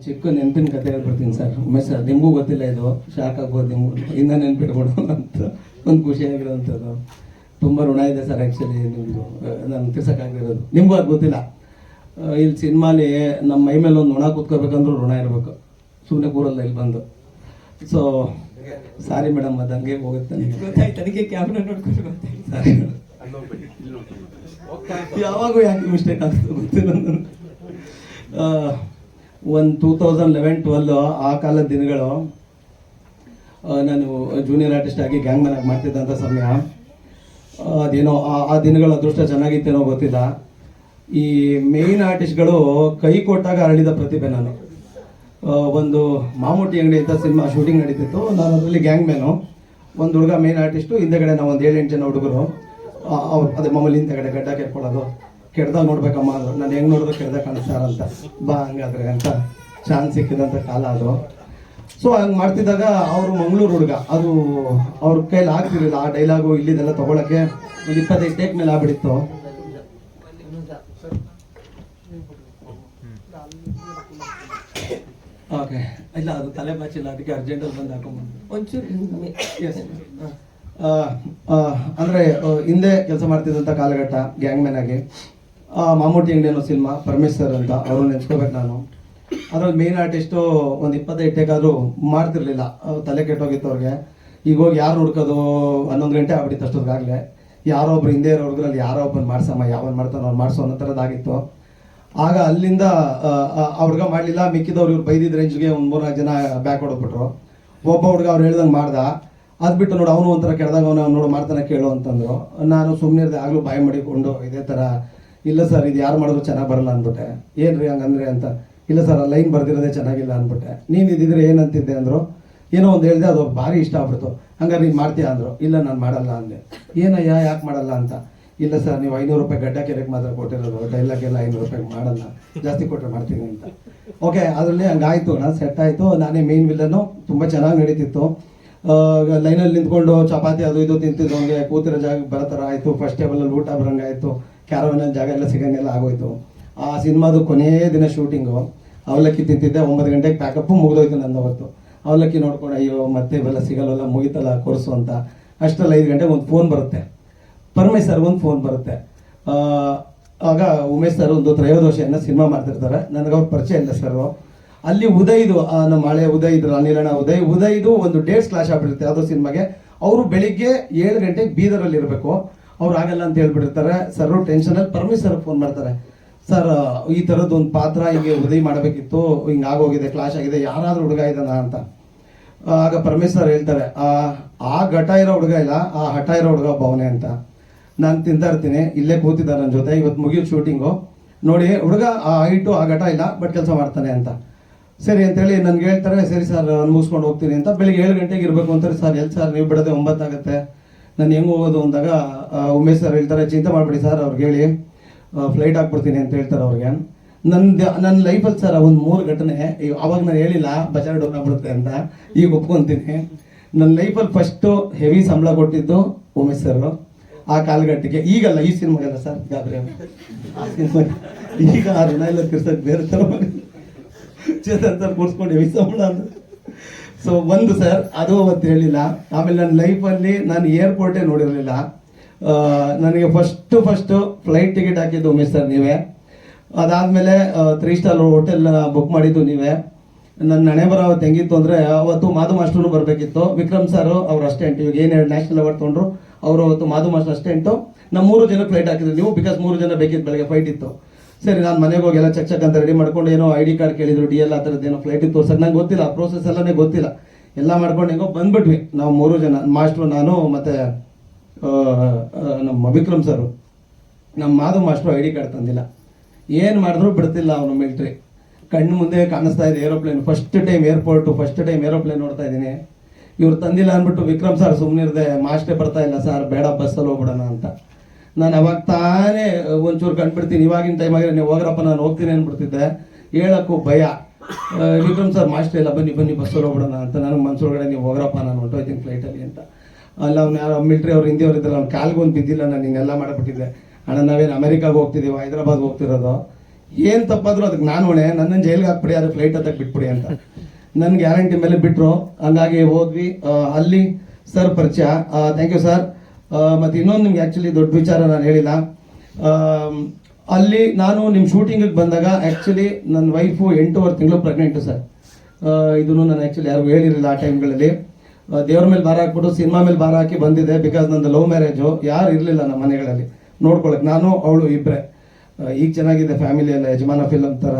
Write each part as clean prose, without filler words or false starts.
ಚಿಕ್ಕ ನೆನಪಿನ ಕತೆ ಹೇಳ್ಬಿಡ್ತೀನಿ ಸರ್. ಉಮೇಶ್ ಸರ್, ನಿಮಗೂ ಗೊತ್ತಿಲ್ಲ, ಇದು ಶಾಕ್ ಆಗ್ಬೋದು ನಿಮಗೂ, ಇಂದ ನೆನ್ಪಿಟ್ಕೊಡು ಅಂತ ಒಂದು ಖುಷಿಯಾಗಿರೋವಂಥದ್ದು. ತುಂಬ ಋಣ ಇದೆ ಸರ್ ಆ್ಯಕ್ಚುಲಿ ನಿಮ್ಮದು, ನಾನು ತಿರ್ಸೋಕ್ಕಾಗಿರೋದು. ನಿಮಗೂ ಅದು ಗೊತ್ತಿಲ್ಲ. ಇಲ್ಲಿ ಸಿನಿಮಾಲಿ ನಮ್ಮ ಮೈ ಮೇಲೆ ಒಂದು ನೊಣ ಕೂತ್ಕೋಬೇಕಂದ್ರೂ ಋಣ ಇರಬೇಕು, ಸುಮ್ಮನೆ ಕೂರಲ್ಲ ಇಲ್ಲಿ ಬಂದು. ಸೊ ಸಾರಿ ಮೇಡಮ್, ಅದು ಹಂಗೆ ಹೋಗುತ್ತೆ. ಗೊತ್ತಾಯ್ತು, ಅದಕ್ಕೆ ಕ್ಯಾಮ್ರಾ ನೋಡ್ಕೊಂಡು ಗೊತ್ತಾಯ್ತು. ಸಾರಿ, ಯಾವಾಗೂ ಯಾಕೆ ಮಿಸ್ಟೇಕ್ ಆಗ್ತದೆ ಗೊತ್ತಿಲ್ಲ. ಒಂದು 2011-12 ಆ ಕಾಲದ ದಿನಗಳು, ನಾನು ಜೂನಿಯರ್ ಆರ್ಟಿಸ್ಟ್ ಆಗಿ ಗ್ಯಾಂಗ್ ಮ್ಯಾನ್ ಆಗಿ ಮಾಡ್ತಿದ್ದಂಥ ಸಮಯ. ಅದೇನೋ ಆ ದಿನಗಳ ಅದೃಷ್ಟ ಚೆನ್ನಾಗಿತ್ತೇನೋ ಗೊತ್ತಿಲ್ಲ. ಈ ಮೇಯ್ನ್ ಆರ್ಟಿಸ್ಟ್ಗಳು ಕೈ ಕೊಟ್ಟಾಗ ಅರಳಿದ ಪ್ರತಿಭೆ ನಾನು. ಒಂದು ಮಾಮೂಟಿ ಅಂಗಡಿ ಅಂತ ಸಿನಿಮಾ ಶೂಟಿಂಗ್ ನಡೀತಿತ್ತು, ನಾನು ಅದರಲ್ಲಿ ಗ್ಯಾಂಗ್ ಮ್ಯಾನು. ಒಂದು ಹುಡುಗ ಮೇನ್ ಆರ್ಟಿಸ್ಟು, ಹಿಂದೆಗಡೆ ನಾವು ಒಂದು 7-8 ಜನ ಹುಡುಗರು. ಅವ್ರು ಅದೇ ಮಾಮೂಲಿ ಹಿಂದೆಗಡೆ ಗಡ್ಡ ಕೆರ್ಕೊಳ್ಳೋದು, ಕೆಡ್ದಾಗ ನೋಡ್ಬೇಕಮ್ಮ ಅದು, ನಾನು ಹೆಂಗೆ ನೋಡಿದ್ರು ಕೆಡ್ದಾಗ ಕಾಣಿಸ್ತಾರಂತ, ಬಾ ಹಂಗಾದ್ರೆ ಅಂತ ಚಾನ್ಸ್ ಸಿಕ್ಕಿದಂಥ ಕಾಲ ಅದು. ಸೊ ಹಂಗೆ ಮಾಡ್ತಿದ್ದಾಗ ಅವರು ಮಂಗಳೂರು ಹುಡುಗ, ಅದು ಅವ್ರ ಕೈಲಿ ಆಗ್ತಿರಲಿಲ್ಲ ಆ ಡೈಲಾಗು ಇಲ್ಲಿದೆಲ್ಲ ತೊಗೊಳಕ್ಕೆ. ಒಂದು 25 ಟೇಕ್ ಮೇಲೆ ಆಗ್ಬಿಡಿತ್ತು. ಓಕೆ, ಇಲ್ಲ ಅದು ತಲೆ ಬಾಚಿಲ್ಲ, ಅದಕ್ಕೆ ಅರ್ಜೆಂಟಲ್ಲಿ ಬಂದು ಹಾಕೊಂಡ್ಬಂದು ಒಂಚೂರು. ಎಸ್, ಅಂದರೆ ಹಿಂದೆ ಕೆಲಸ ಮಾಡ್ತಿದ್ದಂಥ ಕಾಲಘಟ್ಟ ಗ್ಯಾಂಗ್ ಮ್ಯಾನ್ ಆಗಿ. ಮಾಮೂಟಿ ಅಂಗಡಿ ಅನ್ನೋ ಸಿನಿಮಾ, ಪರಮೇಶ್ ಸರ್ ಅಂತ, ಅವರು ನೆನ್ಸ್ಕೋಬೇಕು ನಾನು. ಅದ್ರಲ್ಲಿ ಮೇನ್ ಆರ್ಟಿಸ್ಟು ಒಂದು 25 ಟೇಕಾದರೂ ಮಾಡ್ತಿರ್ಲಿಲ್ಲ, ತಲೆ ಕೆಟ್ಟೋಗಿತ್ತು ಅವ್ರಿಗೆ. ಈಗ ಹೋಗಿ ಯಾರು ಹುಡ್ಕೋದು, 11 ಗಂಟೆ ಆಗ್ಬಿಟ್ಟಿತ್ತು ಅಷ್ಟೊತ್ತಿಗಾಗಲೇ. ಯಾರೋ ಒಬ್ರು ಹಿಂದೆ ಇರೋ ಹುಡುಗರಲ್ಲಿ ಯಾರೋ ಒಬ್ಬನು ಮಾಡ್ಸಮ್ಮ, ಯಾವನ್ ಮಾಡ್ತಾನೋ ಅವ್ನು ಮಾಡಿಸೋ ಅನ್ನೋ ಥರದ್ದಾಗಿತ್ತು. ಆಗ ಅಲ್ಲಿಂದ ಆ ಹುಡುಗ ಮಾಡಲಿಲ್ಲ, ಮಿಕ್ಕಿದವ್ರು ಇವ್ರು ಬೈದಿದ್ದ ರೇಂಜ್ಗೆ ಒಂದು 3-4 ಜನ ಬ್ಯಾಕ್ ಹೊಡೋಗ್ಬಿಟ್ರು. ಒಬ್ಬ ಹುಡುಗ ಅವ್ರು ಹೇಳ್ದಂಗೆ ಮಾಡ್ದ, ಅದು ಬಿಟ್ಟು ನೋಡು ಅವನು ಒಂಥರ ಕೆಡ್ದಾಗ ಅವನು ನೋಡು ಮಾಡ್ತಾನೆ ಕೇಳು ಅಂತಂದ್ರು. ನಾನು ಸುಮ್ಮನೆ ಇರದೆ, ಆಗಲೂ ಬಾಯಿ ಮಾಡಿಕೊಂಡು ಇದೇ ಥರ, ಇಲ್ಲ ಸರ್ ಇದು ಯಾರು ಮಾಡಿದ್ರು ಚೆನ್ನಾಗಿ ಬರಲ್ಲ ಅಂದ್ಬಿಟ್ಟೆ. ಏನ್ರಿ ಹಂಗಂದ್ರೆ ಅಂತ, ಇಲ್ಲ ಸರ್ ಲೈನ್ ಬರ್ದಿರೋದೇ ಚೆನ್ನಾಗಿಲ್ಲ ಅಂದ್ಬಿಟ್ಟೆ. ನೀನು ಇದ್ದಿದ್ರೆ ಏನಂತಿದ್ದೆ ಅಂದರು. ಏನೋ ಒಂದು ಹೇಳಿದೆ, ಅದು ಭಾರಿ ಇಷ್ಟ ಆಗ್ಬಿಡ್ತು. ಹಂಗಾರೆ ನೀನು ಮಾಡ್ತೀಯಾ ಅಂದರು. ಇಲ್ಲ ನಾನು ಮಾಡಲ್ಲ ಅಂದೆ. ಏನಯ್ಯ ಯಾಕೆ ಮಾಡಲ್ಲ ಅಂತ. ಇಲ್ಲ ಸರ್ ನೀವು 500 ರೂಪಾಯಿ ಗಡ್ಡ ಕೆರೆಗೆ ಮಾತ್ರ ಕೊಟ್ಟಿರೋದು, ಡೈಲಾಗೆಲ್ಲ 500 ರೂಪಾಯಿ ಮಾಡಲ್ಲ, ಜಾಸ್ತಿ ಕೊಟ್ಟರೆ ಮಾಡ್ತೀನಿ ಅಂತ. ಓಕೆ, ಅದರಲ್ಲಿ ಹಂಗಾಯ್ತು, ನಾನು ಸೆಟ್ ಆಯಿತು. ನಾನೇ ಮೇನ್ ವಿಲ್ಲನ್ನು, ತುಂಬ ಚೆನ್ನಾಗಿ ನಡೀತಿತ್ತು. ಲೈನಲ್ಲಿ ನಿಂತ್ಕೊಂಡು ಚಪಾತಿ ಅದು ಇದು ತಿಂತಿದ್ದು, ಹಂಗೆ ಕೂತಿರೋ ಜಾಗ ಬರೋ ಥರ ಆಯಿತು. ಫಸ್ಟ್ ಟೇಬಲಲ್ಲಿ ಊಟ ಬರೋಂಗಾಯಿತು, ಕ್ಯಾರವನಲ್ಲಿ ಜಾಗ ಎಲ್ಲ ಸಿಗಂಗೆಲ್ಲ ಆಗೋಯ್ತು. ಆ ಸಿನಿಮಾದು ಕೊನೆಯ ದಿನ ಶೂಟಿಂಗು, ಅವಲಕ್ಕಿ ತಿಂತಿದ್ದೆ. 9 ಗಂಟೆಗೆ ಪ್ಯಾಕಪ್ಪು ಮುಗಿದೋಯ್ತು ನಂದು ಅವತ್ತು. ಅವಲಕ್ಕಿ ನೋಡ್ಕೊಂಡು ಅಯ್ಯೋ ಮತ್ತೆ ಇವೆಲ್ಲ ಸಿಗಲ್ವಲ್ಲ, ಮುಗಿತಲ್ಲ ಕೋರ್ಸು ಅಂತ. ಅಷ್ಟರಲ್ಲಿ 5 ಗಂಟೆಗೆ ಒಂದು ಫೋನ್ ಬರುತ್ತೆ, ಪರಮೇಶ್ ಸರ್ ಒಂದು ಫೋನ್ ಬರುತ್ತೆ. ಆಗ ಉಮೇಶ್ ಸರ್ ಒಂದು ತ್ರಯೋದಶಿಯನ್ನು ಸಿನಿಮಾ ಮಾಡ್ತಿರ್ತಾರೆ. ನನಗೆ ಅವ್ರ ಪರಿಚಯ ಇಲ್ಲ ಸರ್. ಅಲ್ಲಿ ಉದಯ್ದು, ನಮ್ಮ ಹಳೆ ಉದಯ್ ಇದ್ರು, ಅನಿಲಣ್ಣ ಉದಯ್ದು ಒಂದು ಡೇಟ್ಸ್ ಕ್ಲಾಶ್ ಆಗ್ಬಿಡುತ್ತೆ ಯಾವುದೋ ಸಿನಿಮಾಗೆ. ಅವರು ಬೆಳಿಗ್ಗೆ 7 ಗಂಟೆಗೆ ಬೀದರಲ್ಲಿ ಇರಬೇಕು, ಅವ್ರು ಆಗಲ್ಲ ಅಂತ ಹೇಳ್ಬಿಟ್ಟಿರ್ತಾರೆ. ಸರ್ ಟೆನ್ಷನಲ್ಲಿ ಪರಮೇಶ್ ಸರ್ ಫೋನ್ ಮಾಡ್ತಾರೆ, ಸರ್ ಈ ಥರದ್ದು ಒಂದು ಪಾತ್ರ ಹಿಂಗೆ ಉದಯ್ ಮಾಡಬೇಕಿತ್ತು, ಹಿಂಗೆ ಆಗೋಗಿದೆ, ಕ್ಲಾಶ್ ಆಗಿದೆ, ಯಾರಾದರೂ ಹುಡುಗ ಇದ್ದಾನ ಅಂತ. ಆಗ ಪರಮೇಶ್ ಸರ್ ಹೇಳ್ತಾರೆ, ಆ ಘಟ ಇರೋ ಹುಡುಗ ಇಲ್ಲ, ಆ ಹಠ ಇರೋ ಹುಡುಗ ಭವನೆ ಅಂತ. ನಾನು ತಿಂತಾ ಇರ್ತೀನಿ, ಇಲ್ಲೇ ಕೂತಿದ್ದ ನನ್ನ ಜೊತೆ, ಇವತ್ತು ಮುಗಿಯೋ ಶೂಟಿಂಗು ನೋಡಿ, ಹುಡುಗ ಆ ಹೈಟು ಆ ಘಟ ಇಲ್ಲ, ಬಟ್ ಕೆಲಸ ಮಾಡ್ತಾನೆ ಅಂತ. ಸರಿ ಅಂತೇಳಿ ನನಗೆ ಹೇಳ್ತಾರೆ, ಸರಿ ಸರ್ ನಾನು ಮುಗಿಸ್ಕೊಂಡು ಹೋಗ್ತೀನಿ ಅಂತ. ಬೆಳಿಗ್ಗೆ 7 ಗಂಟೆಗೆ ಇರಬೇಕು ಅಂತಾರೆ. ಸರ್ ಎಲ್ಲಿ ಸರ್ ನೀವು ಬಿಡೋದೆ 9 ಆಗುತ್ತೆ, ನಾನು ಹೆಂಗೆ ಹೋಗೋದು ಅಂದಾಗ ಉಮೇಶ್ ಸರ್ ಹೇಳ್ತಾರೆ, ಚಿಂತೆ ಮಾಡಿಬಿಡಿ ಸರ್ ಅವ್ರಿಗೆ ಹೇಳಿ ಫ್ಲೈಟ್ ಹಾಕ್ಬಿಡ್ತೀನಿ ಅಂತ ಹೇಳ್ತಾರೆ ಅವ್ರಿಗೆ. ನನ್ನ ಲೈಫಲ್ಲಿ ಸರ್ ಒಂದು 3 ಘಟನೆ, ಅವಾಗ ನಾನು ಹೇಳಿಲ್ಲ ಬಜಾರ್ ಡೌನ್ ಆಗ್ಬಿಡುತ್ತೆ ಅಂತ, ಈಗ ಒಪ್ಕೊತೀನಿ. ನನ್ನ ಲೈಫಲ್ಲಿ ಫಸ್ಟು ಹೆವಿ ಸಂಬಳ ಕೊಟ್ಟಿದ್ದು ಉಮೇಶ್ ಸರ್ ಆ ಕಾಲಘಟ್ಟಕ್ಕೆ. ಈಗಲ್ಲ, ಈ ಸಿನಿಮಾಗಲ್ಲ ಸರ್, ಗಾಬರಿ ಆ ಸಿನಿಮಾ. ಈಗ ಆ ಋಣ ಎಲ್ಲ ತಿರ್ಸಕ್ಕೆ ಬೇರೆ ಥರ ಚೇತನ್ ಸರ್ ಕೂರಿಸ್ಕೊಂಡು ಹೆವಿ ಸಂಬಳ ಅಂತ. ಸೊ ಒಂದು ಸರ್ ಅದು ಅವತ್ತು ಹೇಳಿಲ್ಲ. ಆಮೇಲೆ ನನ್ನ ಲೈಫಲ್ಲಿ ನಾನು ಏರ್ಪೋರ್ಟೇ ನೋಡಿರಲಿಲ್ಲ. ನನಗೆ ಫಸ್ಟು ಫ್ಲೈಟ್ ಟಿಕೆಟ್ ಹಾಕಿದ್ದು ಉಮೇಶ್ ಸರ್ ನೀವೇ. ಅದಾದಮೇಲೆ 3 ಸ್ಟಾರ್ ಹೋಟೆಲ್ ಬುಕ್ ಮಾಡಿದ್ದು ನೀವೇ. ನನ್ನ ಹಣೆ ಬರೋ ಅವತ್ತು ಹೆಂಗಿತ್ತು ಅಂದರೆ, ಅವತ್ತು ಮಾಧು ಮಾಸ್ಟ್ರೂ ಬರಬೇಕಿತ್ತು, ವಿಕ್ರಮ್ ಸರ್ ಅವ್ರ ಅಸ್ಟೆಂಟ್, ಇವಾಗ ಏನು ನ್ಯಾಷನಲ್ ಅವಾರ್ಡ್ ತೊಗೊಂಡ್ರು ಅವರು, ಅವತ್ತು ಮಾಧು ಮಾಸ್ಟರ್ ಅಸ್ಟೆಂಟು. ನಮ್ಮ 3 ಜನ ಫ್ಲೈಟ್ ಹಾಕಿದ್ರು ನೀವು, ಬಿಕಾಸ್ 3 ಜನ ಬೇಕಿತ್ತು, ಬೆಳಗ್ಗೆ ಫ್ಲೈಟ್ ಇತ್ತು. ಸರಿ ನಾನು ಮನೆಗೆ ಹೋಗಿ ಎಲ್ಲ ಚೆಕ್ ಅಂತ ರೆಡಿ ಮಾಡ್ಕೊಂಡು, ಏನೋ ID ಕಾರ್ಡ್ ಕೇಳಿದ್ರು, DL ಆ ಥರದ್ದು ಏನೋ ಫ್ಲೈಟಿಗೆ ತೋರ್ಸಕ್ಕೆ ನಂಗೆ ಗೊತ್ತಿಲ್ಲ, ಪ್ರೋಸೆಸ್ ಎಲ್ಲನೇ ಗೊತ್ತಿಲ್ಲ. ಎಲ್ಲ ಮಾಡ್ಕೊಂಡು ಹೆಂಗೋ ಬಂದ್ಬಿಟ್ವಿ ನಾವು 3 ಜನ, ಮಾಸ್ಟ್ರು, ನಾನು ಮತ್ತು ನಮ್ಮ ವಿಕ್ರಮ್ ಸರು. ನಮ್ಮ ಮಾಧು ಮಾಸ್ಟ್ರು ID ಕಾರ್ಡ್ ತಂದಿಲ್ಲ, ಏನು ಮಾಡಿದ್ರು ಬಿಡ್ತಿಲ್ಲ ಅವನು. ಮಿಲ್ಟ್ರಿ ಕಣ್ಣು ಮುಂದೆ ಕಾಣಿಸ್ತಾ ಇದೆ ಏರೋಪ್ಲೇನ್, ಫಸ್ಟ್ ಟೈಮ್ ಏರೋಪ್ಲೇನ್ ನೋಡ್ತಾ ಇದ್ದೀನಿ. ಇವ್ರು ತಂದಿಲ್ಲ ಅಂದ್ಬಿಟ್ಟು ವಿಕ್ರಮ್ ಸರ್ ಸುಮ್ಮನಿರದೆ, ಮಾಸ್ಟೇ ಬರ್ತಾ ಇಲ್ಲ ಸರ್, ಬೇಡ ಬಸ್ಸಲ್ಲಿ ಹೋಗ್ಬಿಡೋಣ ಅಂತ. ನಾನು ಅವಾಗ ತಾನೇ ಒಂಚೂರು ಕಂಡುಬಿಡ್ತೀನಿ, ಇವಾಗಿನ ಟೈಮಾಗೆ ನೀವು ಹೋಗ್ರಪ್ಪ ನಾನು ಹೋಗ್ತೀನಿ ಅಂದ್ಬಿಡ್ತಿದ್ದೆ. ಹೇಳೋಕ್ಕೂ ಭಯ. ವಿಕ್ರಮ್ ಸರ್ ಮಾಸ್ಟರ್ ಇಲ್ಲ, ಬನ್ನಿ ಬಸ್ಸಲ್ಲಿ ಹೋಗ್ಬಿಡೋಣ ಅಂತ. ನನಗೆ ಮನ್ಸೊಳಗಡೆ ನೀವು ಹೋಗ್ರಪ್ಪ ನಾನು ಹೊಂಟೋಯ್ತೀನಿ ಫ್ಲೈಟಲ್ಲಿ ಅಂತ. ಅಲ್ಲ ಅವ್ನು ಯಾರು ಮಿಲ್ಟ್ರಿ ಅವ್ರು ಹಿಂದಿ ಅವ್ರು ಇದ್ರಲ್ಲ, ಅವ್ನು ಕಾಲ್ಗೊಂದು ಬಿದ್ದಿಲ್ಲ, ನಾನು ಹಿಂಗೆಲ್ಲ ಮಾಡಿಬಿಟ್ಟಿದ್ದೆ. ಅಣ್ಣ ನಾವೇನು ಅಮೆರಿಕಾಗೆ ಹೋಗ್ತಿದ್ದೀವಿ, ಹೈದ್ರಾಬಾದ್ಗೆ ಹೋಗ್ತಿರೋದು, ಏನು ತಪ್ಪಾದರೂ ಅದಕ್ಕೆ ನಾನು ಹೊಣೆ, ನನ್ನನ್ನು ಜೈಲಿಗೆ ಹಾಕ್ಬಿಡಿ, ಅದು ಫ್ಲೈಟ್ ಹತ್ತಕ್ಕೆ ಬಿಟ್ಬಿಡಿ ಅಂತ ನನ್ನ ಗ್ಯಾರಂಟಿ ಮೇಲೆ ಬಿಟ್ಟರು. ಹಂಗಾಗಿ ಹೋದ್ವಿ. ಅಲ್ಲಿ ಸರ್ ಪರಿಚಯ. Thank you sir. ಮತ್ತು ಇನ್ನೊಂದು ನಿಮ್ಗೆ ಆ್ಯಕ್ಚುಲಿ ದೊಡ್ಡ ವಿಚಾರ ನಾನು ಹೇಳಿಲ್ಲ. ಅಲ್ಲಿ ನಾನು ನಿಮ್ಮ ಶೂಟಿಂಗಿಗೆ ಬಂದಾಗ ಆ್ಯಕ್ಚುಲಿ ನನ್ನ ವೈಫು 8 ತಿಂಗಳು ಪ್ರೆಗ್ನೆಂಟು ಸರ್. ಇದನ್ನು ನಾನು ಆ್ಯಕ್ಚುಲಿ ಯಾರಿಗೂ ಹೇಳಿರಲಿಲ್ಲ ಆ ಟೈಮ್ಗಳಲ್ಲಿ. ದೇವ್ರ ಮೇಲೆ ಭಾರ ಹಾಕ್ಬಿಟ್ಟು ಸಿನಿಮಾ ಮೇಲೆ ಭಾರ ಹಾಕಿ ಬಂದಿದೆ. ಬಿಕಾಸ್ ನಂದು ಲವ್ ಮ್ಯಾರೇಜು, ಯಾರು ಇರಲಿಲ್ಲ ನಮ್ಮ ಮನೆಗಳಲ್ಲಿ ನೋಡ್ಕೊಳಕ್ಕೆ, ನಾನು ಅವಳು ಇಬ್ಬರೇ. ಈಗ ಚೆನ್ನಾಗಿದೆ ಫ್ಯಾಮಿಲಿ ಎಲ್ಲ, ಯಜಮಾನ ಫಿಲಮ್ ಥರ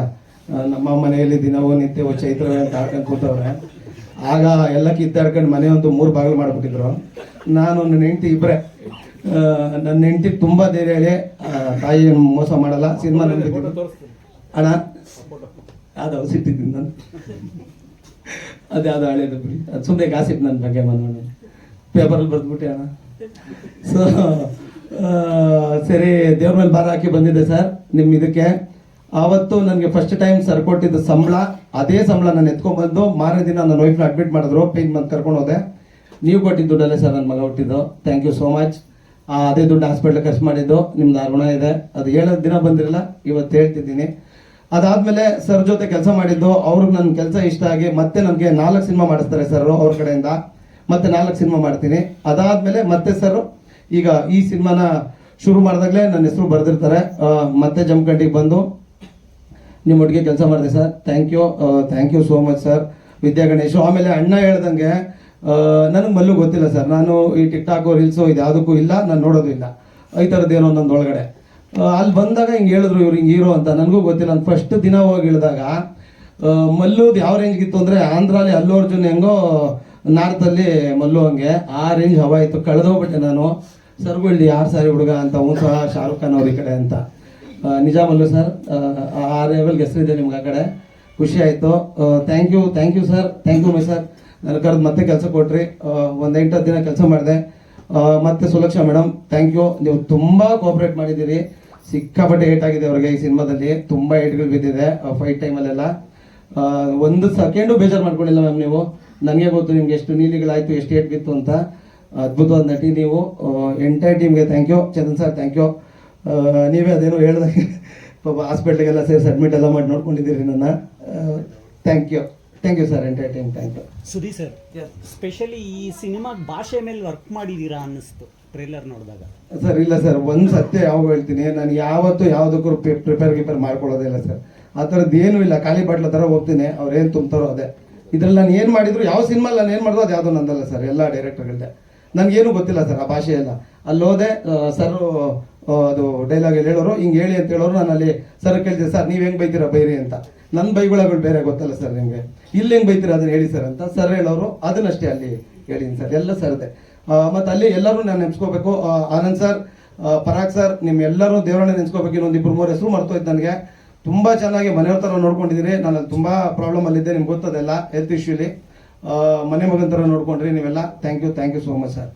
ನಮ್ಮ ಮನೆಯಲ್ಲಿ ದಿನವೂ ನಿತ್ಯವೂ ಚೈತ್ರವೇ ಅಂತ ಆಡ್ಕೊಂಡು ಕೂತವ್ರೆ. ಆಗ ಎಲ್ಲ ಕಿತ್ತಾಡ್ಕೊಂಡು ಮನೆ ಒಂದು 3 ಬಾಗಿಲು ಮಾಡಿಬಿಟ್ಟಿದ್ರು. ನಾನು ನನ್ನ ಹೆಂಡತಿ ಇಬ್ಬರೇ. ನನ್ನ ಹೆಂಡತಿ ತುಂಬ ಧೈರ್ಯ ಹೇಳಿ, ತಾಯಿ ಮೋಸ ಮಾಡಲ್ಲ, ಸಿನಿಮಾ ನಂಬಿದ್ದೀನಿ ಅಣ್ಣ. ಅದು ಸಿಟ್ಟಿದ್ದೀನಿ ನಾನು, ಅದ್ಯಾವುದು ಹಳೇದು ಬಿಡಿ, ಅದು ಸುಮ್ಮನೆ ಗಾಸಿಪ್ ನನ್ನ ಬಗ್ಗೆ ಮನೆ ಪೇಪರಲ್ಲಿ ಬರೆದ್ಬಿಟ್ಟೆ ಅಣ್ಣ. ಸೊ ಸರಿ, ದೇವ್ರ ಮೇಲೆ ಭಾರ ಹಾಕಿ ಬಂದಿದ್ದೆ ಸರ್ ನಿಮ್ಮ ಇದಕ್ಕೆ. ಆವತ್ತು ನನಗೆ ಫಸ್ಟ್ ಟೈಮ್ ಸರ್ ಕೊಟ್ಟಿದ್ದ ಸಂಬಳ, ಅದೇ ಸಂಬಳ ನಾನು ಎತ್ಕೊಂಡ್ಬಂದು ಮಾರನೇ ದಿನ ನನ್ನ ವೈಫ್ನ ಅಡ್ಮಿಟ್ ಮಾಡಿದ್ರು, ಪೇನ್ ಬಂದು ಕರ್ಕೊಂಡು ಹೋದೆ. ನೀವು ಕೊಟ್ಟಿದ್ದ ದುಡ್ಡಲ್ಲೇ ಸರ್ ನನ್ನ ಮಗ ಹುಟ್ಟಿದ್ದು. Thank you so much. ಅದೇ ದುಡ್ಡು ಹಾಸ್ಪಿಟ್ಲಿಗೆ ಖರ್ಚು ಮಾಡಿದ್ದು, ನಿಮ್ದು ಋಣ ಇದೆ. ಅದು ಹೇಳೋದು ದಿನ ಬಂದಿರಲ್ಲ, ಇವತ್ತು ಹೇಳ್ತಿದ್ದೀನಿ. ಅದಾದಮೇಲೆ ಸರ್ ಜೊತೆ ಕೆಲಸ ಮಾಡಿದ್ದು, ಅವ್ರಿಗೆ ನನ್ನ ಕೆಲಸ ಇಷ್ಟ ಆಗಿ ಮತ್ತೆ ನನಗೆ 4 ಸಿನಿಮಾ ಮಾಡಿಸ್ತಾರೆ ಸರ್ ಅವ್ರ ಕಡೆಯಿಂದ. ಮತ್ತೆ 4 ಸಿನಿಮಾ ಮಾಡ್ತೀನಿ. ಅದಾದಮೇಲೆ ಮತ್ತೆ ಸರ್ ಈಗ ಈ ಸಿನಿಮಾನ ಶುರು ಮಾಡಿದಾಗಲೇ ನನ್ನ ಹೆಸರು ಬರೆದಿರ್ತಾರೆ. ಮತ್ತೆ ಜಮಖಂಡಿಗೆ ಬಂದು ನಿಮ್ಮ ಒಟ್ಟಿಗೆ ಕೆಲಸ ಮಾಡಿದೆ sir. Thank you so much sir. Vidya Ganesh. ಆಮೇಲೆ ಅಣ್ಣ ಹೇಳ್ದಂಗೆ ನನಗೆ ಮಲ್ಲು ಗೊತ್ತಿಲ್ಲ ಸರ್. ನಾನು ಈ ಟಿಕ್ಟಾಕು ರೀಲ್ಸು ಇದು ಯಾವುದಕ್ಕೂ ಇಲ್ಲ, ನಾನು ನೋಡೋದು ಇಲ್ಲ. ಈ ಥರದ್ದು ಏನೋ ಒಂದೊಂದು ಒಳಗಡೆ ಅಲ್ಲಿ ಬಂದಾಗ ಹಿಂಗೆ ಹೇಳಿದ್ರು ಇವ್ರು ಹಿಂಗೆ ಹೀರೋ ಅಂತ, ನನಗೂ ಗೊತ್ತಿಲ್ಲ. ನಾನು ಫಸ್ಟ್ ದಿನ ಹೋಗಿ ಇಳಿದಾಗ ಮಲ್ಲುದು ಯಾವ ರೇಂಜ್ಗಿತ್ತು ಅಂದರೆ, ಆಂಧ್ರಲ್ಲಿ ಅಲ್ಲು ಅರ್ಜುನ್ ಹೆಂಗೋ ನಾರ್ತಲ್ಲಿ ಮಲ್ಲು ಹಂಗೆ ಆ ರೇಂಜ್ ಹವಾ ಇತ್ತು. ಕಳೆದೋಗ್ಬಿಟ್ಟೆ ನಾನು. ಸರ್ಗೂ ಇಲ್ಲಿ 6 ಸಾರಿ ಹುಡುಗ ಅಂತ, ಸಹ ಶಾರುಖ್ ಖಾನ್ ಅವ್ರ ಈ ಕಡೆ ಅಂತ. ನಿಜ ಮಲ್ಲು ಸರ್, ಆ ಲೆವೆಲ್ಗೆ ಹೆಸರಿದೆ ನಿಮ್ಗೆ ಆ ಕಡೆ. ಖುಷಿ ಆಯಿತು. Thank you sir. Thank you my sir. ನನ್ನ ಕರೆದು ಮತ್ತೆ ಕೆಲಸ ಕೊಟ್ರಿ. ಒಂದು 8-10 ದಿನ ಕೆಲಸ ಮಾಡಿದೆ. ಮತ್ತೆ ಸುಲಕ್ಷಾ ಮೇಡಮ್, ಥ್ಯಾಂಕ್ ಯು. ನೀವು ತುಂಬ ಕೋಆಪ್ರೇಟ್ ಮಾಡಿದ್ದೀರಿ. ಸಿಕ್ಕಾಪಟ್ಟೆ ಏಟ್ ಆಗಿದೆ ಅವ್ರಿಗೆ ಈ ಸಿನಿಮಾದಲ್ಲಿ, ತುಂಬ ಏಟ್ಗಳು ಬಿದ್ದಿದೆ ಫೈಟ್ ಟೈಮಲ್ಲೆಲ್ಲ. 1 ಸೆಕೆಂಡು ಬೇಜಾರು ಮಾಡ್ಕೊಂಡಿಲ್ಲ ಮ್ಯಾಮ್ ನೀವು. ನನಗೆ ಗೊತ್ತು ನಿಮ್ಗೆ ಎಷ್ಟು ನೀಲಿಗಳಾಯಿತು, ಎಷ್ಟು ಏಟ್ ಬಿತ್ತು ಅಂತ. ಅದ್ಭುತವಾದ ನಟಿ ನೀವು. ಎಂಟೈರ್ ಟೀಮ್ಗೆ thank you. Chandan sir thank you. ನೀವೇ ಅದೇನೋ ಹೇಳ್ದಂಗೆ ಪಾಪ ಹಾಸ್ಪಿಟ್ಲಿಗೆಲ್ಲ ಸೇರಿಸಿ ಅಡ್ಮಿಟ್ ಎಲ್ಲ ಮಾಡಿ ನೋಡ್ಕೊಂಡಿದ್ದೀರಿ ನನ್ನ. Thank you sir, entire team thank you. Sudheer sir, specially ಈ ಸಿನಿಮಾ ಭಾಷೆ ಮೇಲೆ ವರ್ಕ್ ಮಾಡಿದ್ದೀರಾ ಅನ್ನಿಸ್ತು ಟ್ರೇಲರ್ ನೋಡಿದಾಗ. ಸರ್ ಇಲ್ಲ ಸರ್, ಒಂದು ಸತ್ಯ ಯಾವಾಗ ಹೇಳ್ತೀನಿ, ನಾನು ಯಾವತ್ತೂ ಯಾವುದಕ್ಕೂ ಪ್ರಿಪೇರ್ ಮಾಡ್ಕೊಳ್ಳೋದೇ ಇಲ್ಲ ಸರ್. ಆ ಥರದ್ದು ಏನೂ ಇಲ್ಲ. ಖಾಲಿ ಬಾಟ್ಲ ಥರ ಹೋಗ್ತೀನಿ, ಅವ್ರು ಏನು ತುಂಬ್ತಾರೋ ಅದೇ. ಇದ್ರಲ್ಲಿ ನಾನು ಏನು ಮಾಡಿದ್ರು, ಯಾವ ಸಿನಿಮಾ ನಾನು ಏನು ಮಾಡಿದ್ರು ಅದು ಯಾವುದೋ ನಂದಲ್ಲ ಸರ್, ಎಲ್ಲ ಡೈರೆಕ್ಟರ್ಗಳದ್ದೆ. ನನಗೇನು ಗೊತ್ತಿಲ್ಲ ಸರ್ ಆ ಭಾಷೆ ಎಲ್ಲ. ಅಲ್ಲಿ ಹೋದೆ, ಸರ್ ಅದು ಡೈಲಾಗ್ ಹೇಳೋರು, ಹಿಂಗೆ ಹೇಳಿ ಅಂತ ಹೇಳೋರು. ನಾನು ಅಲ್ಲಿ ಸರ್ ಕೇಳ್ತೀನಿ, ಸರ್ ನೀವು ಹೆಂಗೆ ಬೈತೀರಾ ಬೈರಿ ಅಂತ. ನನ್ನ ಬೈಗುಳಗಳು ಬೇರೆ ಗೊತ್ತಲ್ಲ ಸರ್ ನಿಮಗೆ, ಇಲ್ಲಿ ಹೆಂಗೆ ಬೈತೀರಾ ಅದನ್ನ ಹೇಳಿ ಸರ್ ಅಂತ ಸರ್ ಹೇಳೋರು. ಅದನ್ನಷ್ಟೇ ಅಲ್ಲಿ ಹೇಳಿದ್ದೀನಿ ಸರ್, ಎಲ್ಲ ಸರ್ದೆ. ಮತ್ತು ಅಲ್ಲಿ ಎಲ್ಲರೂ ನಾನು ನೆನೆಸ್ಕೋಬೇಕು. ಆನಂದ್ ಸರ್, ಪರಾಗ್ ಸರ್, ನಿಮ್ಮೆಲ್ಲರೂ ದೇವರನ್ನ ನೆನೆಸ್ಕೋಬೇಕು. ಇನ್ನೊಂದು 2-3 ಹೆಸರು ಮರ್ತೋಯ್ತು ನನಗೆ. ತುಂಬ ಚೆನ್ನಾಗಿ ಮನೆಯವ್ರ ಥರ ನೋಡ್ಕೊಂಡಿದ್ದೀರಿ. ನಾನು ಅಲ್ಲಿ ತುಂಬ ಪ್ರಾಬ್ಲಮಲ್ಲಿದ್ದೆ, ನಿಮ್ಗೆ ಗೊತ್ತದೆಲ್ಲ, ಹೆಲ್ತ್ ಇಶ್ಯೂಲಿ. ಮನೆ ಮಗನ ಥರ ನೋಡ್ಕೊಂಡ್ರಿ ನೀವೆಲ್ಲ. Thank you so much sir.